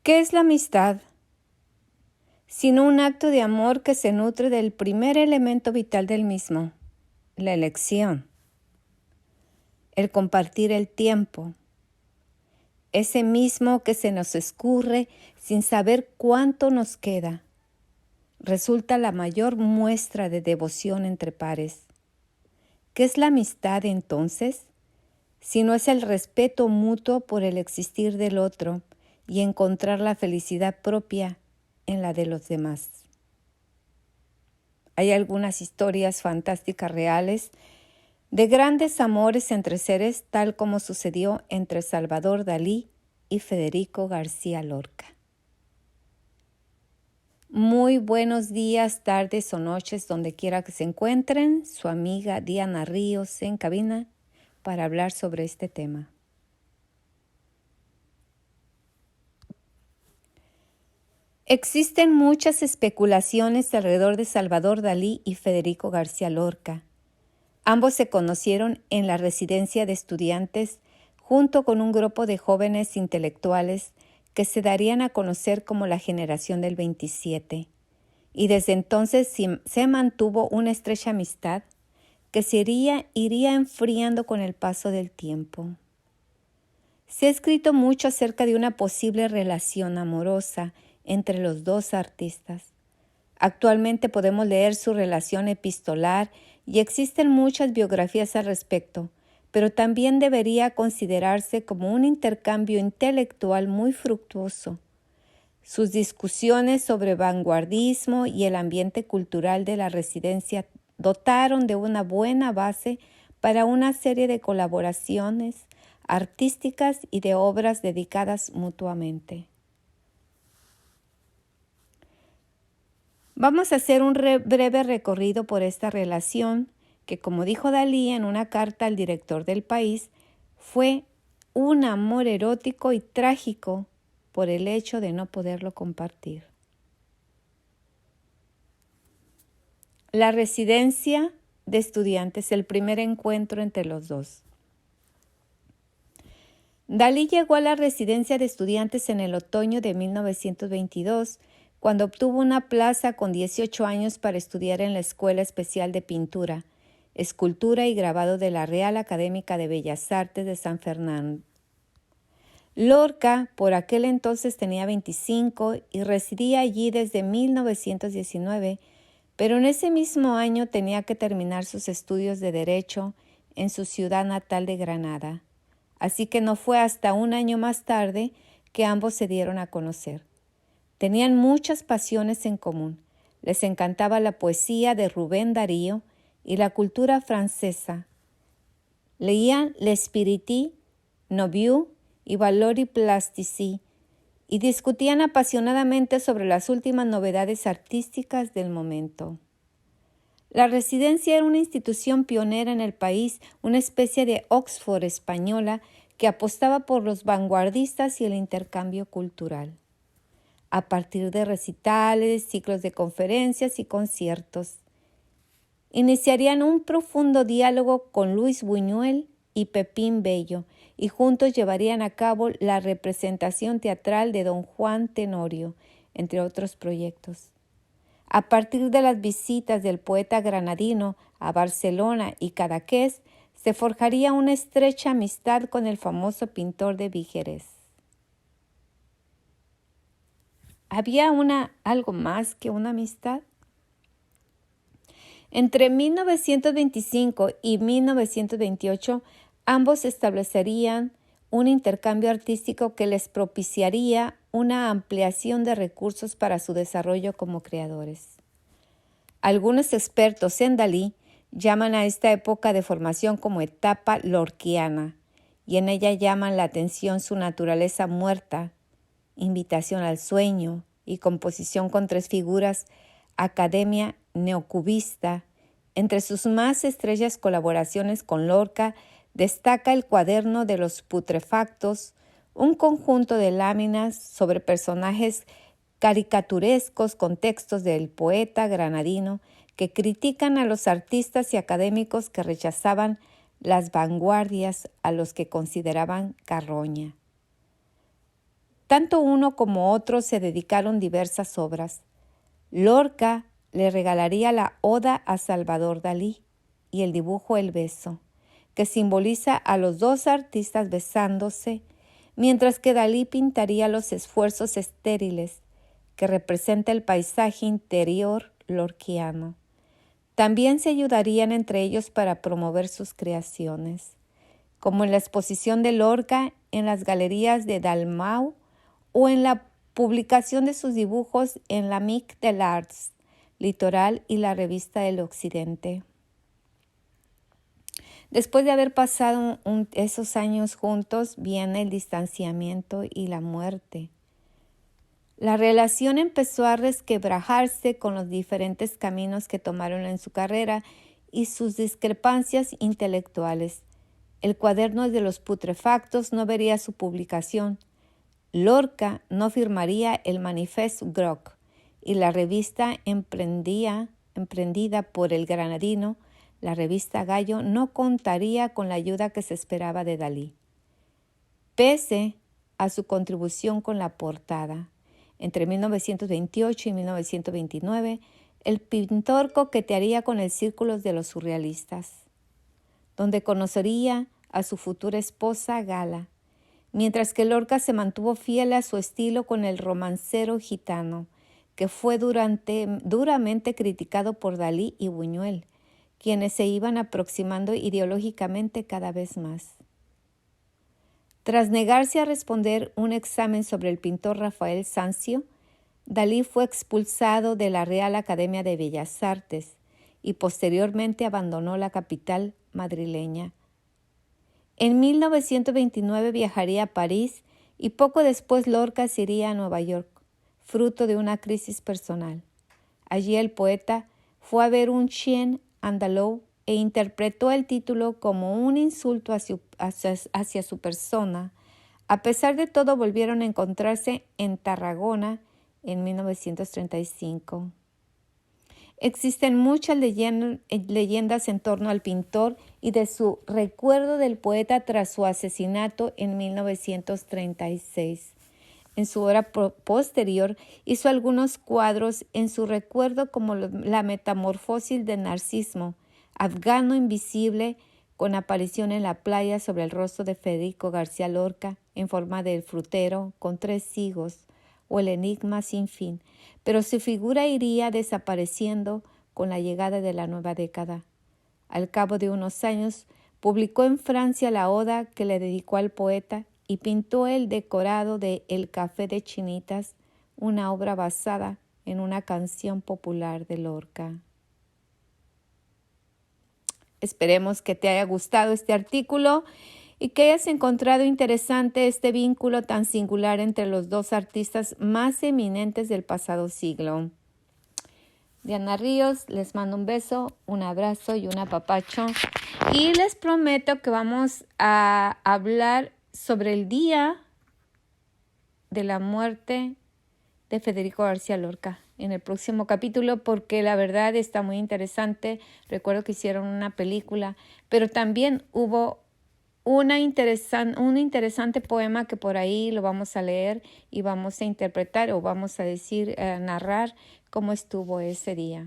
¿Qué es la amistad? Sino un acto de amor que se nutre del primer elemento vital del mismo, la elección, el compartir el tiempo, ese mismo que se nos escurre sin saber cuánto nos queda. Resulta la mayor muestra de devoción entre pares. ¿Qué es la amistad entonces? Si no es el respeto mutuo por el existir del otro y encontrar la felicidad propia en la de los demás. Hay algunas historias fantásticas reales de grandes amores entre seres, tal como sucedió entre Salvador Dalí y Federico García Lorca. Muy buenos días, tardes o noches, donde quiera que se encuentren. Su amiga Diana Ríos en cabina para hablar sobre este tema. Existen muchas especulaciones alrededor de Salvador Dalí y Federico García Lorca. Ambos se conocieron en la residencia de estudiantes junto con un grupo de jóvenes intelectuales que se darían a conocer como la generación del 27. Y desde entonces se mantuvo una estrecha amistad que se iría enfriando con el paso del tiempo. Se ha escrito mucho acerca de una posible relación amorosa entre los dos artistas. Actualmente podemos leer su relación epistolar y existen muchas biografías al respecto, pero también debería considerarse como un intercambio intelectual muy fructuoso. Sus discusiones sobre vanguardismo y el ambiente cultural de la residencia dotaron de una buena base para una serie de colaboraciones artísticas y de obras dedicadas mutuamente. Vamos a hacer un breve recorrido por esta relación que, como dijo Dalí en una carta al director del País, fue un amor erótico y trágico por el hecho de no poderlo compartir. La residencia de estudiantes, el primer encuentro entre los dos. Dalí llegó a la residencia de estudiantes en el otoño de 1922, cuando obtuvo una plaza con 18 años para estudiar en la Escuela Especial de Pintura, Escultura y Grabado de la Real Académica de Bellas Artes de San Fernando. Lorca por aquel entonces tenía 25 y residía allí desde 1919, pero en ese mismo año tenía que terminar sus estudios de Derecho en su ciudad natal de Granada. Así que no fue hasta un año más tarde que ambos se dieron a conocer. Tenían muchas pasiones en común. Les encantaba la poesía de Rubén Darío y la cultura francesa. Leían L'Esprit Nouveau y Valori Plastici y discutían apasionadamente sobre las últimas novedades artísticas del momento. La residencia era una institución pionera en el país, una especie de Oxford española que apostaba por los vanguardistas y el intercambio cultural. A partir de recitales, ciclos de conferencias y conciertos, iniciarían un profundo diálogo con Luis Buñuel y Pepín Bello, y juntos llevarían a cabo la representación teatral de Don Juan Tenorio, entre otros proyectos. A partir de las visitas del poeta granadino a Barcelona y Cadaqués, se forjaría una estrecha amistad con el famoso pintor de Vígeres. ¿Había algo más que una amistad? Entre 1925 y 1928, ambos establecerían un intercambio artístico que les propiciaría una ampliación de recursos para su desarrollo como creadores. Algunos expertos en Dalí llaman a esta época de formación como etapa lorquiana, y en ella llaman la atención su naturaleza muerta, invitación al sueño y composición con tres figuras, academia neocubista. Entre sus más estrechas colaboraciones con Lorca destaca el cuaderno de los putrefactos, un conjunto de láminas sobre personajes caricaturescos con textos del poeta granadino que critican a los artistas y académicos que rechazaban las vanguardias a los que consideraban carroña. Tanto uno como otro se dedicaron diversas obras. Lorca le regalaría la Oda a Salvador Dalí y el dibujo El beso, que simboliza a los dos artistas besándose, mientras que Dalí pintaría Los esfuerzos estériles, que representa el paisaje interior lorquiano. También se ayudarían entre ellos para promover sus creaciones, como en la exposición de Lorca en las galerías de Dalmau o en la publicación de sus dibujos en la Amique des Arts, Litoral y la Revista del Occidente. Después de haber pasado esos años juntos, viene el distanciamiento y la muerte. La relación empezó a resquebrajarse con los diferentes caminos que tomaron en su carrera y sus discrepancias intelectuales. El cuaderno de los putrefactos no vería su publicación. Lorca no firmaría el Manifeste Groc y la revista emprendida por el granadino, la revista Gallo, no contaría con la ayuda que se esperaba de Dalí, pese a su contribución con la portada. Entre 1928 y 1929, el pintor coquetearía con el círculo de los surrealistas, donde conocería a su futura esposa Gala, mientras que Lorca se mantuvo fiel a su estilo con el romancero gitano, que fue duramente criticado por Dalí y Buñuel, quienes se iban aproximando ideológicamente cada vez más. Tras negarse a responder un examen sobre el pintor Rafael Sanzio, Dalí fue expulsado de la Real Academia de Bellas Artes y posteriormente abandonó la capital madrileña. En 1929 viajaría a París y poco después Lorca se iría a Nueva York, fruto de una crisis personal. Allí el poeta fue a ver un chien andalou e interpretó el título como un insulto hacia su persona. A pesar de todo, volvieron a encontrarse en Tarragona en 1935. Existen muchas leyendas en torno al pintor y de su recuerdo del poeta tras su asesinato en 1936. En su obra posterior hizo algunos cuadros en su recuerdo, como la Metamorfosis de Narcismo, Afgano invisible, con aparición en la playa sobre el rostro de Federico García Lorca en forma del frutero con 3 higos, o el Enigma sin fin, pero su figura iría desapareciendo con la llegada de la nueva década. Al cabo de unos años, publicó en Francia la oda que le dedicó al poeta y pintó el decorado de El Café de Chinitas, una obra basada en una canción popular de Lorca. Esperemos que te haya gustado este artículo y que hayas encontrado interesante este vínculo tan singular entre los dos artistas más eminentes del pasado siglo. Diana Ríos, les mando un beso, un abrazo y un apapacho. Y les prometo que vamos a hablar sobre el día de la muerte de Federico García Lorca en el próximo capítulo, porque la verdad está muy interesante. Recuerdo que hicieron una película, pero también hubo un interesante poema que por ahí lo vamos a leer y vamos a interpretar o vamos a decir, narrar cómo estuvo ese día.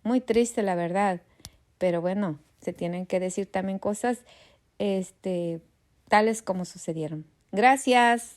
Muy triste, la verdad, pero bueno, se tienen que decir también cosas tales como sucedieron. Gracias.